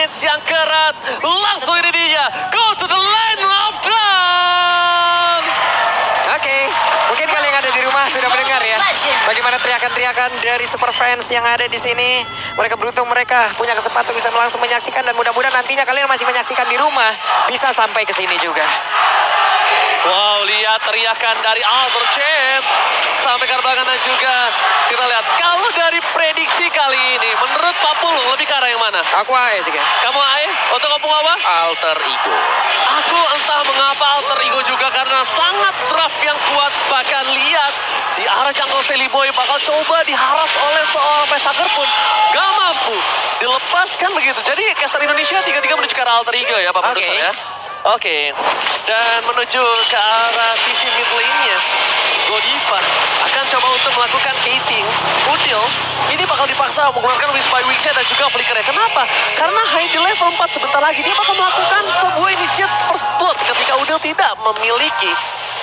damage yang kerat. Langsung ini dia. Go to the land of dawn. Oke, mungkin kalian yang ada di rumah sudah mendengar ya bagaimana teriakan-teriakan dari super fans yang ada di sini. Mereka beruntung mereka punya kesempatan bisa langsung menyaksikan dan mudah-mudahan nantinya kalian masih menyaksikan di rumah bisa sampai ke sini juga. Wow, lihat teriakan dari Alter Chance. Sampai ke belakang dan juga kita lihat. Kalau dari prediksi kali ini, menurut Pak Pulung lebih ke arah yang mana? Aku AE sih, Kamu AE? Untuk opung apa? Alter Ego. Aku entah mengapa Alter Ego juga karena sangat draft yang kuat. Bahkan lihat di arah jungle Sally Boy bakal coba diharas oleh seorang Pesaker pun gak mampu dilepaskan begitu. Jadi caster Indonesia 3-3 menuju ke arah Alter Ego ya Pak Produser ya. Oke, dan menuju ke arah sisi mid lane-nya, Godiva akan coba untuk melakukan gating. Udil, ini bakal dipaksa menggunakan Wisp by Wings dan juga Flicker-nya. Kenapa? Karena high di level 4 sebentar lagi dia bakal melakukan sebuah initiate first blood ketika Udil tidak memiliki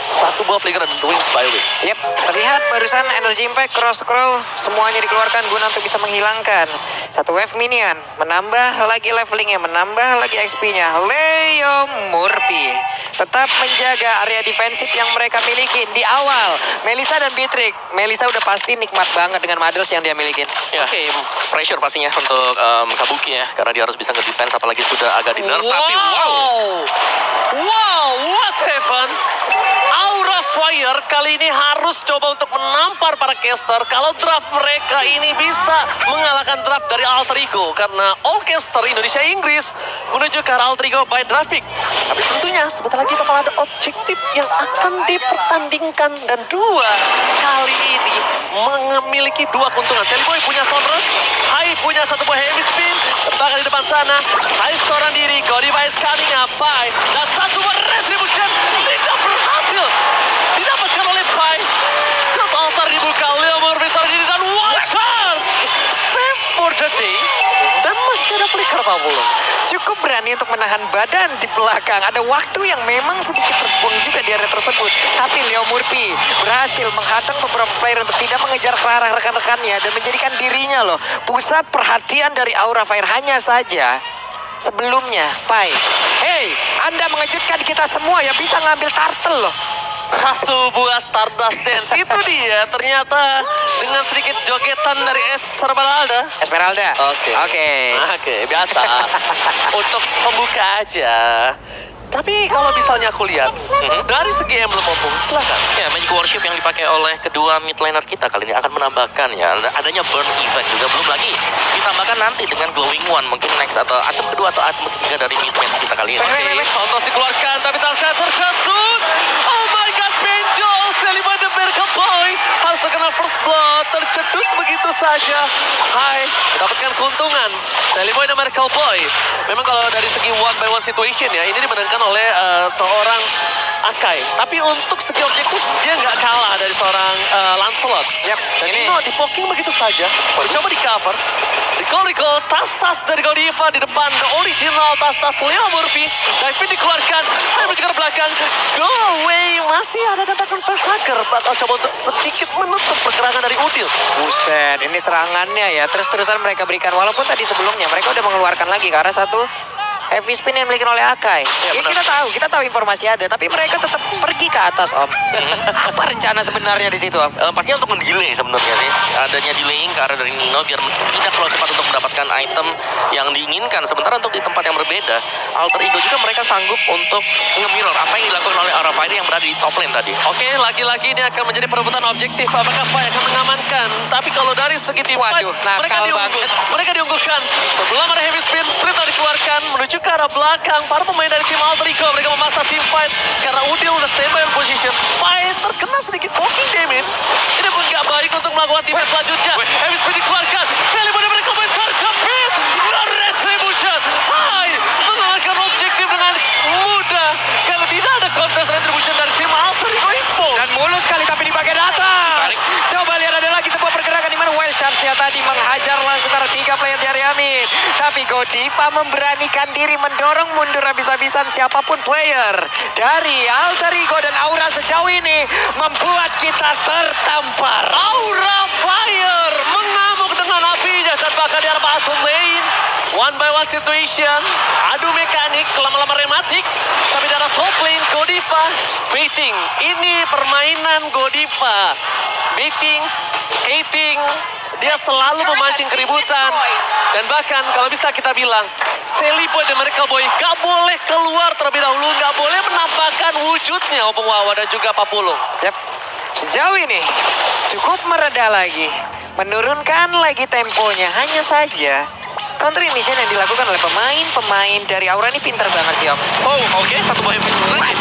satu buah Flicker dan Wings by Wings. Yep, terlihat barusan energy impact, cross scroll semuanya dikeluarkan guna untuk bisa menghilangkan satu wave minion, menambah lagi levelingnya, menambah lagi XP-nya. Leo Murphy tetap menjaga area defensif yang mereka miliki di awal. Melissa dan Beatrix, Melissa udah pasti nikmat banget dengan Mothers yang dia miliki. Ya, oke, pressure pastinya untuk Kabuki ya, karena dia harus bisa nge-defense apalagi sudah agak di nerf. Tapi Wow, what happened? Aura Fire kali ini harus coba untuk menampar para caster. Kalau draft mereka ini bisa mengalahkan draft dari Alter Ego. Karena all caster Indonesia Inggris menuju ke arah Alter Ego by draft pick. Tapi tentunya sebentar lagi bakal ada objektif yang akan dipertandingkan. Dan dua kali ini memiliki dua keuntungan. Sally Boy punya Sombros, Hai punya satu buah heavy spin. Bahkan di depan sana, Hai seorang diri, Godiva is coming up, Pai. Dan satu buah retribution tidak berhasil didapatkan oleh Pai. Cut altar dibuka, Leo Murphy seorang diri dan Walker. Save for the day. Dan masih ada flicker Pak Pulung. Cukup berani untuk menahan badan di belakang. Ada waktu yang memang sedikit terbuang juga di area tersebut. Tapi Leo Murphy berhasil menghadang beberapa player untuk tidak mengejar ke arah rekan-rekannya dan menjadikan dirinya loh pusat perhatian dari Aura Fire. Hanya saja sebelumnya, Pai, hey, Anda mengejutkan kita semua ya, bisa ngambil turtle loh. Satu buah Stardust Dance. Itu dia ternyata dengan sedikit jogetan dari Esmeralda. Esmeralda. Oke, biasa. Untuk pembuka aja. Tapi kalau misalnya aku lihat dari segi emblem opung, silakan. ya, Magic Worship yang dipakai oleh kedua mid laner kita kali ini akan menambahkan ya, adanya burn effect juga, belum lagi ditambahkan nanti dengan glowing one mungkin next atau item kedua atau item ketiga dari mid lane kita kali ini. Oke, Santos dikeluarkan tapi Tarset terketut. Oh my god, Benjol Sally Boy the Miracle Boy harus terkena first blood, tercedut begitu saja. Hai, mendapatkan keuntungan Sally Boy the Miracle Boy. Memang kalau dari segi one by one situation ya, ini dimenangkan oleh seorang Akai. Tapi untuk segi objektif dia nggak kalah dari seorang Lancelot. Yap, Dan ini ini dipoking begitu saja. Coba di cover. Recall tas-tas dari Godiva di depan. The original tas-tas Leo Murphy. Diving dikeluarkan. Hai menuju ke belakang. Go away. Masih ada dadakan Pesaker. Bakal coba untuk sedikit menutup pergerakan dari Udil. buset, ini serangannya ya terus-terusan mereka berikan. Walaupun tadi sebelumnya mereka udah mengeluarkan lagi ke arah satu heavy spin yang dimiliki oleh Akai. Ya, kita tahu informasi ada, tapi mereka tetap pergi ke atas, Om. Apa rencana sebenarnya di situ, Om? Pastinya untuk mendelay sebenarnya sih, adanya delaying ke arah dari Nino biar tidak terlalu cepat untuk mendapatkan item yang diinginkan. Sementara untuk di tempat yang berbeda, Alter Ego juga mereka sanggup untuk nge-mirror apa yang dilakukan oleh Aura Fire yang berada di top lane tadi. Oke, lagi-lagi ini akan menjadi perebutan objektif. Apakah Pai akan mengamankan? Tapi kalau dari segi tim fight, Waduh, nakal banget. mereka diunggulkan. Sebelum ada heavy spin, Trita dikeluarkan menuju ke arah belakang. Para pemain dari tim Alter Ego mereka memaksa tim fight karena Udil udah standby on position. Pai terkena sedikit poking damage. Ini pun gak baik untuk melakukan tim fight selanjutnya. Heavy spin dikeluarkan. Sally Boy mereka komentar jepit. No retribution. Hai, mengalahkan objektif dengan mudah karena tidak ada contest retribution dari tim Alter Ego Info. Dan mulus sekali tapi di bagian atas. Coba lihat ada lagi sebuah pergerakan di mana wild charge-nya tadi menghajar langsung antara 3 player dari Amin. Tapi Godiva memberanikan diri mendorong mundur habis-habisan siapapun player dari Alter Ego dan Aura sejauh ini membuat kita tertampar. Aura Fire mengamuk dengan apinya saat bakal di arah masuk lane. One by one situation. Adu mekanik, lama-lama rematik. Tapi darah top lane, Godiva waiting. Ini permainan Godiva. Baiting, hating. Dia selalu memancing keributan. Dan bahkan kalau bisa kita bilang, Sally Boy dan mereka Boy gak boleh keluar terlebih dahulu. Gak boleh menampakkan wujudnya Opung Wawa dan juga Papulung. Yap. Sejauh ini cukup mereda lagi. Menurunkan lagi temponya. Hanya saja counter mission yang dilakukan oleh pemain-pemain dari Aura ini pintar banget sih Om. Oh, oke, satu buah lagi.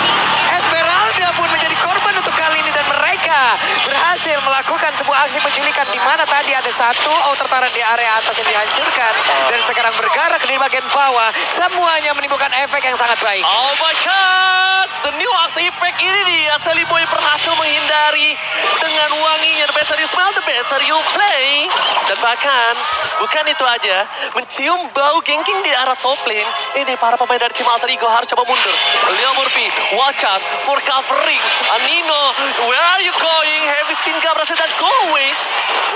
Esmeralda pun menjadi korban untuk kali ini dan mereka berhasil melakukan sebuah aksi penculikan di mana tadi ada satu outer turret di area atas yang dihancurkan dan sekarang bergerak di bagian bawah. Semuanya menimbulkan efek yang sangat baik. Oh my god, the new axe effect ini dia. Sally Boy berhasil menghindari dengan wanginya. The better you smell, the better you play. Dan bahkan, bukan itu aja, mencium bau ganking di arah top lane. Ini para pemain dari tim Alter Ego harus coba mundur. Leo Murphy, watch out for covering. Nino, where are you going? Heavy spin gak berhasil dan go away.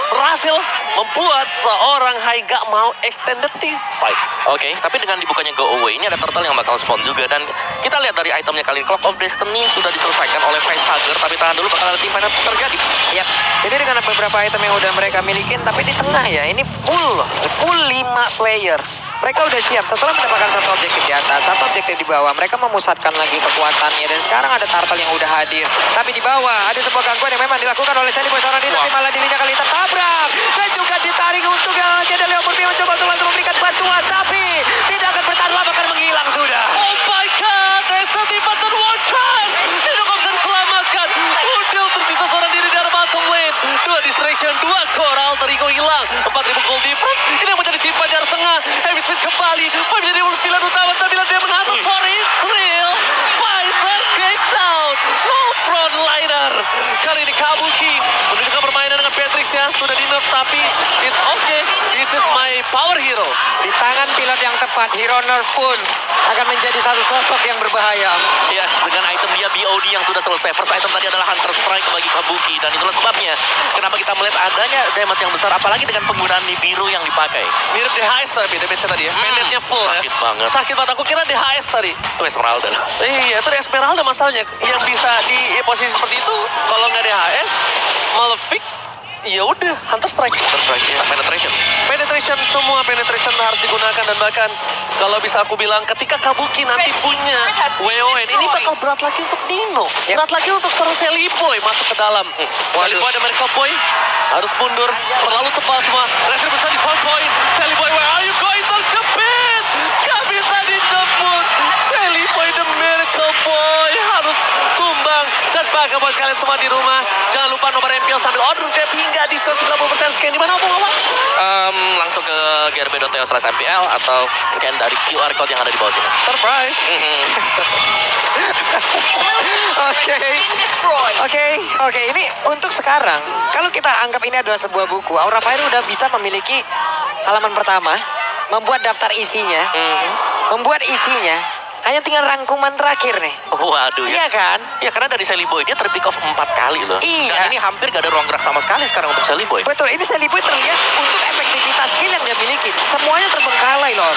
Berhasil membuat seorang Hai gak mau extended team fight. Oke, tapi dengan dibukanya go away ini ada turtle yang bakal spawn juga dan kita lihat dari itemnya kali ini Clock of Destiny sudah diselesaikan oleh Facehugger, tapi tahan dulu bakal ada tim fight terjadi. Yap, ini dengan beberapa item yang udah mereka milikin, tapi di tengah ya, ini full 5 player. Mereka udah siap setelah mendapatkan satu objektif di atas, satu objektif di bawah. Mereka memusatkan lagi kekuatannya dan sekarang ada turtle yang udah hadir. Tapi di bawah ada sebuah gangguan yang memang dilakukan oleh Sally Boy seorang diri, tapi malah dirinya kali tertabrak dan juga ditarik untuk yang lagi ada Leo Murphy mencoba untuk langsung memberikan bantuan, tapi tidak akan bertahan lama karena menghilang sudah. Oh my god, there's nothing but the one chance. Tidak bisa diselamatkan. Udah tersisa seorang diri di arah bottom lane. 2 distraction, 2 core, Alter Ego hilang. 4.000 gold difference. Ini yang menjadi simpan jarak tengah. Heavy Spin kembali. Pai menjadi pilihan utama. Tapi dia menhantam for Israel. Fighter kicked out. No frontliner. Kali ini Kabuki menunjukkan permainan dengan Patrick-nya. Sudah di nerf tapi it's okay. This is my power hero. Di tangan pilot yang tepat, Hero Nerf pun akan menjadi satu sosok yang berbahaya. Ya, dengan item dia BOD yang sudah selesai. First item tadi adalah Hunter Strike bagi Kabuki dan itulah sebabnya kenapa kita melihat adanya damage yang besar apalagi dengan penggunaan Nibiru yang dipakai. Mirip DHS tapi damage-nya tadi ya. Pendeknya full ya. Sakit banget. Sakit banget. Aku kira DHS tadi. Itu Esmeralda. Iya, itu Esmeralda masalahnya. Yang bisa di posisi seperti itu, kalau nggak DHS, Malefic, ya udah, Hunter Strike. Hunter Strike, ya. Penetration. Penetration, semua penetration harus digunakan. Dan bahkan, kalau bisa aku bilang, ketika Kabuki nanti punya WON, ini bakal berat lagi untuk Nino. Berat lagi untuk Sally Boy masuk ke dalam. Sally Boy dan mereka Boy harus mundur. Terlalu tebal semua. Reser bisa di spawn point. Sally Boy, where are you going? Terjepit! Gak bisa dijemput. Sally Boy the Miracle Boy harus tumbang. Dan bahkan buat kalian semua di rumah, jangan lupa nomor MPL sambil order grab hingga diskon 90% scan. Dimana Opung Wawa? Langsung ke grb.to/MPL atau scan dari QR code yang ada di bawah sini. Surprise. Oke, ini untuk sekarang, kalau kita anggap ini adalah sebuah buku, Aura Fire udah bisa memiliki halaman pertama, membuat daftar isinya, membuat isinya, hanya tinggal rangkuman terakhir nih. Waduh ya. Iya kan? Ya karena dari Sally Boy dia terpick off 4 kali loh. Iya. Dan ini hampir gak ada ruang gerak sama sekali sekarang untuk Sally Boy. Betul, ini Sally Boy terlihat untuk efektivitas skill yang dia miliki. Semuanya terbengkalai loh.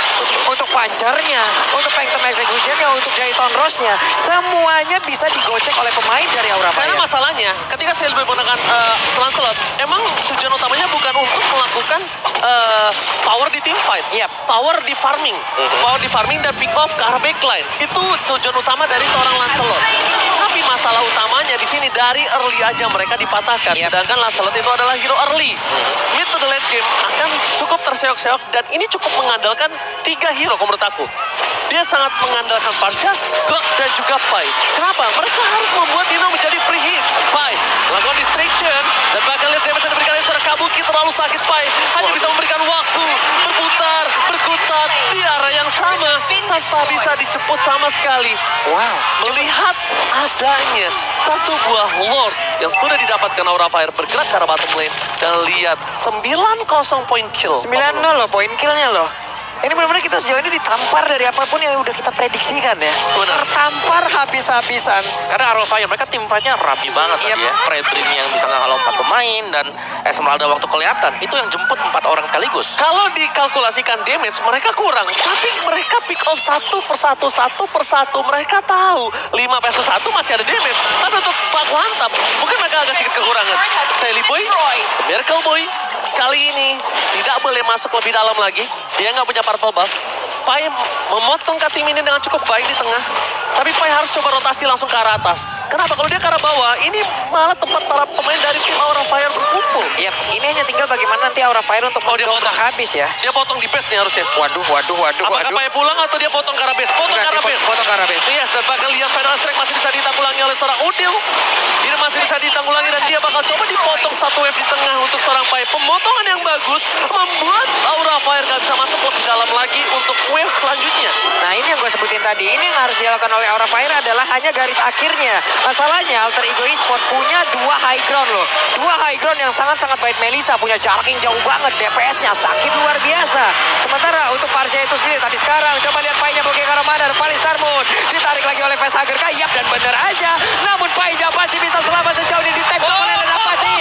Untuk pancernya, untuk phantom executionnya, untuk Jaiton Rose-nya. Semuanya bisa digocek oleh pemain dari Aura Karena Fire. masalahnya, ketika Sally Boy menggunakan Lancelot, emang tujuan utamanya bukan untuk melakukan power di team fight. Iya. Power di farming. Power di farming dan pick off ke arah backline. Itu tujuan utama dari seorang Lancelot. Tapi masalah utamanya di sini dari early aja mereka dipatahkan. Sedangkan Lancelot itu adalah hero early. Mid to the late game akan cukup terseok-seok dan ini cukup mengandalkan 3 hero kalau menurut aku. Dia sangat mengandalkan Parsha, Gok, dan juga Pai. Kenapa? Mereka harus membuat Dino menjadi free hit. Pai melakukan distraction dan bakal lihat damage yang diberikan oleh Kabuki terlalu sakit. Pai hanya bisa memberikan waktu berputar, berkutat di arah yang sama tanpa bisa diceput sama sekali. Wow. Melihat adanya satu buah Lord yang sudah didapatkan Aura Fire bergerak ke arah bottom lane dan lihat 9-0 point kill. 9-0 loh poin killnya loh. Ini benar-benar kita sejauh ini ditampar dari apapun yang udah kita prediksikan ya. Benar. Tertampar habis-habisan. Karena Arrow Fire mereka tim fight-nya rapi banget Yep. tadi ya. Fredrin yang bisa ngehalau 4 pemain dan Esmeralda waktu kelihatan itu yang jemput 4 orang sekaligus. Kalau dikalkulasikan damage, mereka kurang. Tapi mereka pick off satu persatu. Mereka tahu 5 versus 1 masih ada damage. Tapi untuk baku hantam, mungkin mereka agak sedikit kekurangan. Sally Boy, Miracle Boy, kali ini tidak boleh masuk lebih dalam lagi. Dia nggak punya purple buff. Pai memotong cutting minion dengan cukup baik di tengah. Tapi Pai harus coba rotasi langsung ke arah atas. Kenapa? Kalau dia ke arah bawah, ini malah tempat para pemain dari tim Aura Fire berkumpul. Yap, ini hanya tinggal bagaimana nanti Aura Fire untuk Oh, dia mendobrak potong. habis ya. Dia potong di base nih harusnya. Waduh. Apakah Pai pulang atau dia potong ke arah base? Potong ke arah base. Potong ke arah base. Yes, dan bakal lihat Final Strike masih bisa ditanggulangi oleh seorang Udil. Dia masih bisa ditanggulangi dan dia bakal coba dipotong satu wave di tengah untuk seorang Pai. Pemotongan yang bagus membuat Aura Fire gak bisa masuk lebih dalam lagi untuk wave selanjutnya. Nah ini yang gue sebutin tadi, ini yang harus dilakukan oleh Aura Fire adalah hanya garis akhirnya. Masalahnya Alter Ego Esports punya 2 high ground loh. 2 high ground yang sangat-sangat baik. Melissa punya jarak yang jauh banget, DPS-nya sakit luar biasa. Sementara untuk Parsia itu sendiri, tapi sekarang coba lihat Pai-nya Boge Karamada dan Paling Sarmun. Ditarik lagi oleh Facehugger, kayap dan bener aja. Namun Pai-nya masih bisa selamat sejauh ini di tap oleh Dapati.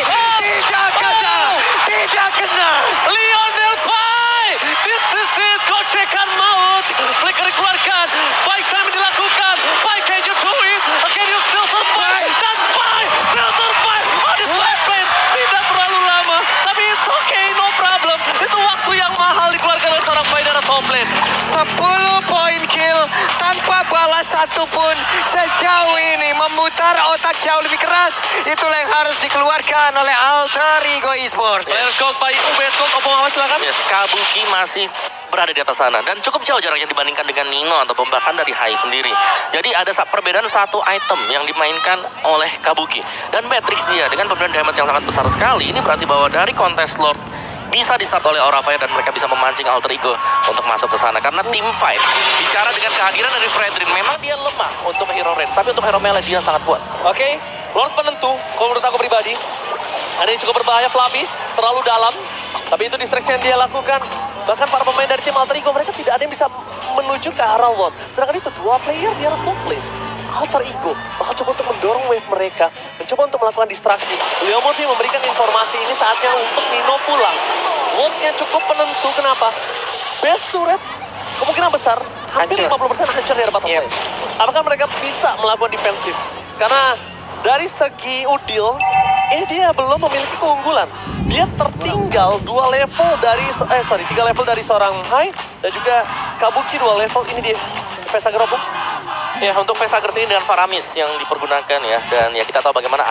Tidak kena. Lionel Pai! This is it, gocekan maut. Flicker dikeluarkan, baik time dilakukan. Pai, can you do it? Can you still survive? Dan Pai still survive on the weapon. Tidak terlalu lama, tapi it's okay, no problem. Itu waktu yang mahal dikeluarkan oleh seorang Pai dari top lane. 10 poin kill tanpa balas satupun sejauh ini, memutar otak jauh lebih keras. Itulah yang harus dikeluarkan oleh Alter Ego Esports. Player scout Pai, Ubescout, Opung Awas silakan. Yes, Kabuki masih berada di atas sana dan cukup jauh jaraknya dibandingkan dengan Nino ataupun bahkan dari Hai sendiri. Jadi ada perbedaan satu item yang dimainkan oleh Kabuki dan Matrix dia dengan pemberian damage yang sangat besar sekali. Ini berarti bahwa dari kontes Lord bisa di-start oleh Aura Fire dan mereka bisa memancing Alter Ego untuk masuk ke sana karena tim fight. Bicara dengan kehadiran dari Fredrin, memang dia lemah untuk hero range, tapi untuk hero melee dia sangat kuat. Oke, Lord penentu, kalau menurut aku pribadi. Ada yang cukup berbahaya, Flappy, terlalu dalam. Tapi itu distraction yang dia lakukan. Bahkan para pemain dari tim Alter Ego, mereka tidak ada yang bisa menuju ke arah Lord. Sedangkan itu 2 player di arah top lane. Alter Ego bakal coba untuk mendorong wave mereka, mencoba untuk melakukan distraksi. Leo Murphy memberikan informasi ini saatnya untuk Nino pulang. Lordnya cukup penentu, kenapa? Best turret kemungkinan besar hampir Hancur. 50% hancur di arah bottom Yep. lane. Apakah mereka bisa melakukan defensif? Karena dari segi Udil, ini dia belum memiliki keunggulan. Dia tertinggal 3 level dari seorang Hai dan juga Kabuki 2 level. Ini dia Facehugger Opung. Ya, untuk Facehugger ini dengan Faramis yang dipergunakan ya, dan ya kita tahu bagaimana